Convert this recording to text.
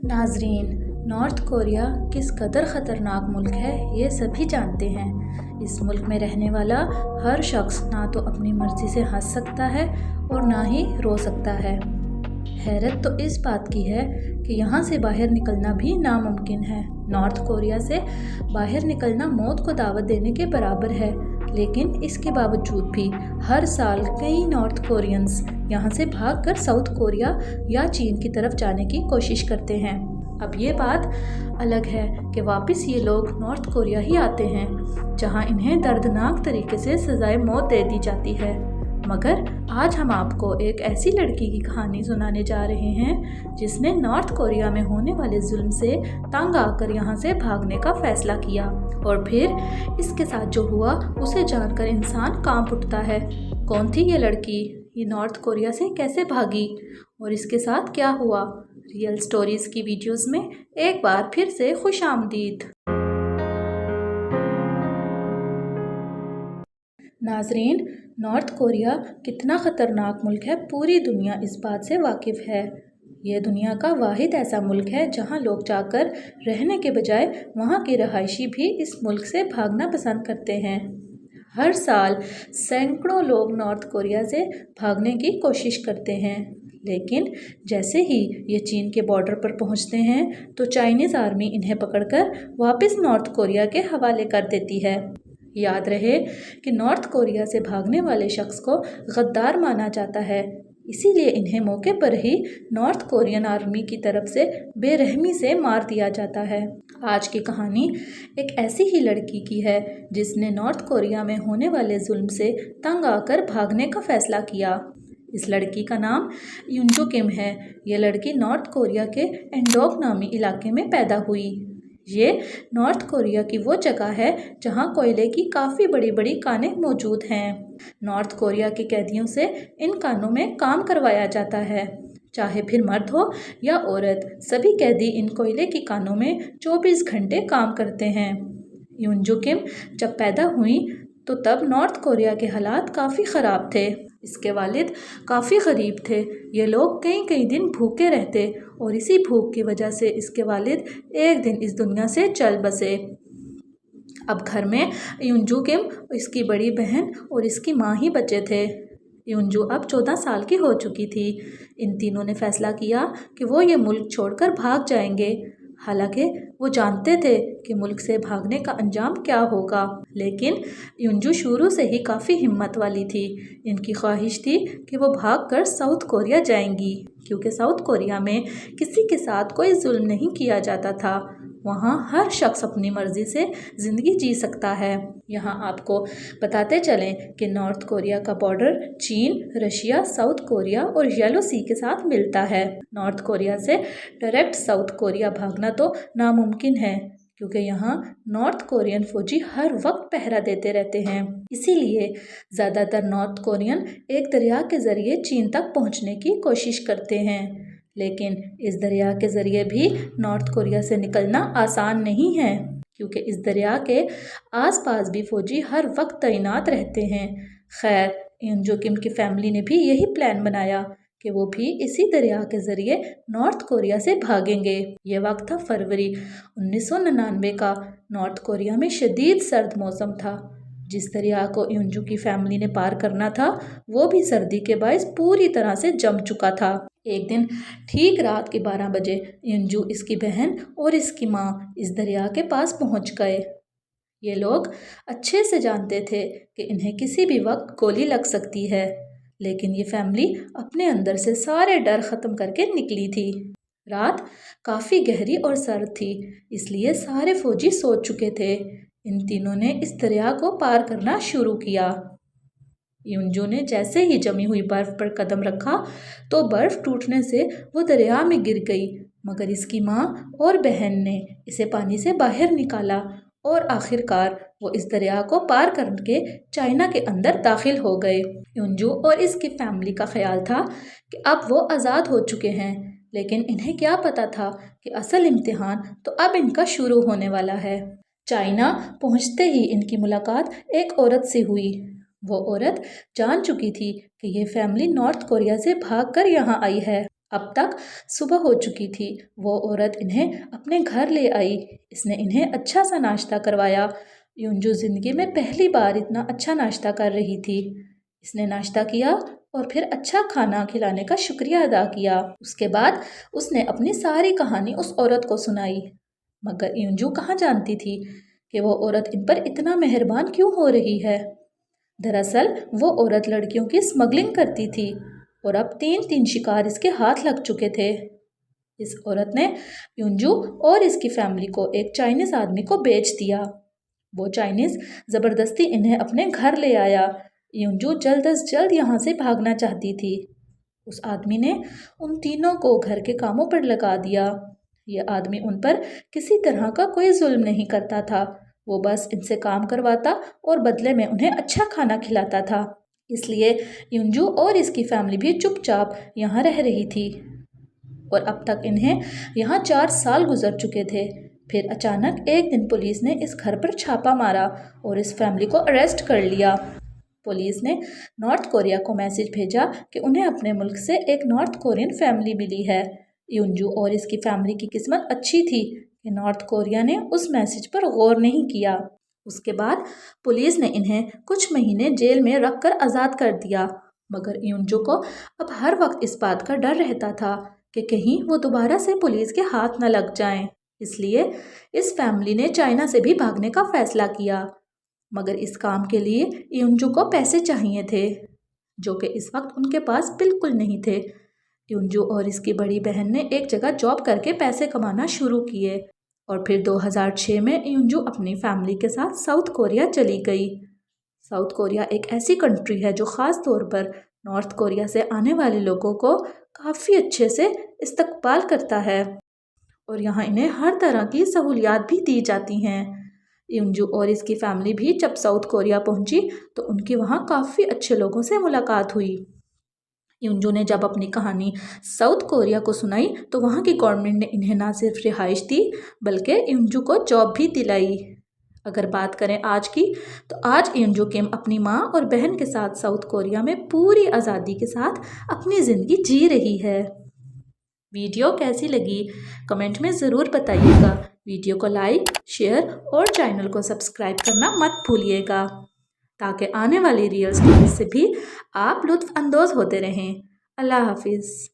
नाजरीन, north Korea किस कदर ख़तरनाक मुल्क है ये सभी जानते हैं। इस मुल्क में रहने वाला हर शख्स ना तो अपनी मर्ज़ी से हंस सकता है और ना ही रो सकता है। हैरत तो इस बात की है कि यहाँ से बाहर निकलना भी नामुमकिन है। नॉर्थ कोरिया से बाहर निकलना मौत को दावत देने के बराबर है, लेकिन इसके बावजूद भी हर साल कई नॉर्थ कोरियंस यहाँ से भागकर साउथ कोरिया या चीन की तरफ जाने की कोशिश करते हैं। अब ये बात अलग है कि वापस ये लोग नॉर्थ कोरिया ही आते हैं, जहाँ इन्हें दर्दनाक तरीके से सज़ाए मौत दे दी जाती है। मगर आज हम आपको एक ऐसी लड़की की कहानी सुनाने जा रहे हैं जिसने नॉर्थ कोरिया में होने वाले जुल्म से तंग आकर यहाँ से भागने का फ़ैसला किया, और फिर इसके साथ जो हुआ उसे जानकर इंसान कांप उठता है। कौन थी ये लड़की, ये नॉर्थ कोरिया से कैसे भागी और इसके साथ क्या हुआ? रियल स्टोरीज़ की वीडियोज़ में एक बार फिर से खुश आमदीद। नाजरीन, नॉर्थ कोरिया कितना ख़तरनाक मुल्क है पूरी दुनिया इस बात से वाकिफ़ है। ये दुनिया का वाहिद ऐसा मुल्क है जहाँ लोग जाकर रहने के बजाय वहाँ के रहायशी भी इस मुल्क से भागना पसंद करते हैं। हर साल सैकड़ों लोग नॉर्थ कोरिया से भागने की कोशिश करते हैं, लेकिन जैसे ही ये चीन के बॉर्डर पर पहुँचते हैं तो चाइनीज़ आर्मी इन्हें पकड़कर वापस नॉर्थ कोरिया के हवाले कर देती है। याद रहे कि नॉर्थ कोरिया से भागने वाले शख्स को गद्दार माना जाता है, इसीलिए इन्हें मौके पर ही नॉर्थ कोरियन आर्मी की तरफ से बेरहमी से मार दिया जाता है। आज की कहानी एक ऐसी ही लड़की की है जिसने नॉर्थ कोरिया में होने वाले जुल्म से तंग आकर भागने का फ़ैसला किया। इस लड़की का नाम युनजो किम है। ये लड़की नॉर्थ कोरिया के एंडोक नामी इलाके में पैदा हुई। ये नॉर्थ कोरिया की वो जगह है जहाँ कोयले की काफ़ी बड़ी बड़ी कानें मौजूद हैं। नॉर्थ कोरिया के कैदियों से इन कानों में काम करवाया जाता है, चाहे फिर मर्द हो या औरत, सभी कैदी इन कोयले की कानों में 24 घंटे काम करते हैं। युनजो किम जब पैदा हुई तो तब नॉर्थ कोरिया के हालात काफ़ी ख़राब थे। इसके वालिद काफ़ी गरीब थे। ये लोग कई कई दिन भूखे रहते और इसी भूख की वजह से इसके वालिद एक दिन इस दुनिया से चल बसे। अब घर में युनजो किम, इसकी बड़ी बहन और इसकी माँ ही बचे थे। युनजो अब 14 साल की हो चुकी थी। इन तीनों ने फैसला किया कि वो ये मुल्क छोड़कर भाग जाएंगे। हालांकि वो जानते थे कि मुल्क से भागने का अंजाम क्या होगा, लेकिन युनजो शुरू से ही काफ़ी हिम्मत वाली थी। इनकी ख्वाहिश थी कि वो भागकर साउथ कोरिया जाएंगी, क्योंकि साउथ कोरिया में किसी के साथ कोई जुल्म नहीं किया जाता था। वहाँ हर शख्स अपनी मर्ज़ी से ज़िंदगी जी सकता है। यहाँ आपको बताते चलें कि नॉर्थ कोरिया का बॉर्डर चीन, रशिया, साउथ कोरिया और येलो सी के साथ मिलता है। नॉर्थ कोरिया से डायरेक्ट साउथ कोरिया भागना तो नामुमकिन है, क्योंकि यहाँ नॉर्थ कोरियन फ़ौजी हर वक्त पहरा देते रहते हैं। इसीलिए ज़्यादातर नॉर्थ कोरियन एक दरिया के ज़रिए चीन तक पहुँचने की कोशिश करते हैं, लेकिन इस दरिया के ज़रिए भी नॉर्थ कोरिया से निकलना आसान नहीं है, क्योंकि इस दरिया के आसपास भी फ़ौजी हर वक्त तैनात रहते हैं। खैर, युनजो किम की फैमिली ने भी यही प्लान बनाया कि वो भी इसी दरिया के ज़रिए नॉर्थ कोरिया से भागेंगे। ये वक्त था फरवरी 1999 का। नॉर्थ कोरिया में शदीद सर्द मौसम था। जिस दरिया को युनजो की फैमिली ने पार करना था वो भी सर्दी के बायस पूरी तरह से जम चुका था। एक दिन ठीक रात के 12 बजे युनजो, इसकी बहन और इसकी माँ इस दरिया के पास पहुँच गए। ये लोग अच्छे से जानते थे कि इन्हें किसी भी वक्त गोली लग सकती है, लेकिन ये फैमिली अपने अंदर से सारे डर ख़त्म करके निकली थी। रात काफ़ी गहरी और सर्द थी, इसलिए सारे फ़ौजी सो चुके थे। इन तीनों ने इस दरिया को पार करना शुरू किया। युनजो ने जैसे ही जमी हुई बर्फ़ पर कदम रखा तो बर्फ़ टूटने से वो दरिया में गिर गई, मगर इसकी माँ और बहन ने इसे पानी से बाहर निकाला और आखिरकार वो इस दरिया को पार करके चाइना के अंदर दाखिल हो गए। युनजो और इसकी फैमिली का ख्याल था कि अब वो आज़ाद हो चुके हैं, लेकिन इन्हें क्या पता था कि असल इम्तिहान तो अब इनका शुरू होने वाला है। चाइना पहुँचते ही इनकी मुलाकात एक औरत से हुई। वो औरत जान चुकी थी कि ये फैमिली नॉर्थ कोरिया से भागकर यहाँ आई है। अब तक सुबह हो चुकी थी। वो औरत इन्हें अपने घर ले आई। इसने इन्हें अच्छा सा नाश्ता करवाया। यूंजू ज़िंदगी में पहली बार इतना अच्छा नाश्ता कर रही थी। इसने नाश्ता किया और फिर अच्छा खाना खिलाने का शुक्रिया अदा किया। उसके बाद उसने अपनी सारी कहानी उस औरत को सुनाई। मगर यूंजू कहाँ जानती थी कि वो औरत इन पर इतना मेहरबान क्यों हो रही है। दरअसल वो औरत लड़कियों की स्मगलिंग करती थी और अब 3 शिकार इसके हाथ लग चुके थे। इस औरत ने यूंजू और इसकी फैमिली को एक चाइनीज़ आदमी को बेच दिया। वो चाइनीज़ ज़बरदस्ती इन्हें अपने घर ले आया। यूंजू जल्द अज जल्द यहाँ से भागना चाहती थी। उस आदमी ने उन तीनों को घर के कामों पर लगा दिया। ये आदमी उन पर किसी तरह का कोई जुल्म नहीं करता था। वो बस इनसे काम करवाता और बदले में उन्हें अच्छा खाना खिलाता था। इसलिए यूंजू और इसकी फैमिली भी चुपचाप यहाँ रह रही थी। और अब तक इन्हें यहाँ 4 साल गुजर चुके थे। फिर अचानक एक दिन पुलिस ने इस घर पर छापा मारा और इस फैमिली को अरेस्ट कर लिया। पुलिस ने नॉर्थ कोरिया को मैसेज भेजा कि उन्हें अपने मुल्क से एक नॉर्थ कोरियन फैमिली मिली है। यूंजू और इसकी फैमिली की किस्मत अच्छी थी कि नॉर्थ कोरिया ने उस मैसेज पर गौर नहीं किया। उसके बाद पुलिस ने इन्हें कुछ महीने जेल में रखकर आज़ाद कर दिया। मगर यूंजू को अब हर वक्त इस बात का डर रहता था कि कहीं वो दोबारा से पुलिस के हाथ न लग जाएं। इसलिए इस फैमिली ने चाइना से भी भागने का फैसला किया। मगर इस काम के लिए यूंजू को पैसे चाहिए थे, जो कि इस वक्त उनके पास बिल्कुल नहीं थे। यूंजू और इसकी बड़ी बहन ने एक जगह जॉब करके पैसे कमाना शुरू किए और फिर 2006 में यूंजू अपनी फैमिली के साथ साउथ कोरिया चली गई। साउथ कोरिया एक ऐसी कंट्री है जो ख़ास तौर पर नॉर्थ कोरिया से आने वाले लोगों को काफ़ी अच्छे से इस्तकबाल करता है और यहाँ इन्हें हर तरह की सहूलियात भी दी जाती हैं। यूंजू और इसकी फैमिली भी जब साउथ कोरिया पहुंची तो उनकी वहाँ काफ़ी अच्छे लोगों से मुलाकात हुई। यूंजू ने जब अपनी कहानी साउथ कोरिया को सुनाई तो वहाँ की गवर्नमेंट ने इन्हें ना सिर्फ रिहाइश दी बल्कि यूंजू को जॉब भी दिलाई। अगर बात करें आज की तो आज यूंजू किम अपनी माँ और बहन के साथ साउथ कोरिया में पूरी आज़ादी के साथ अपनी ज़िंदगी जी रही है। वीडियो कैसी लगी कमेंट में ज़रूर बताइएगा। वीडियो को लाइक, शेयर और चैनल को सब्सक्राइब करना मत भूलिएगा ताकि आने वाली रियल स्टोरीज से भी आप लुत्फ़ अंदोज़ होते रहें। अल्लाह हाफिज़।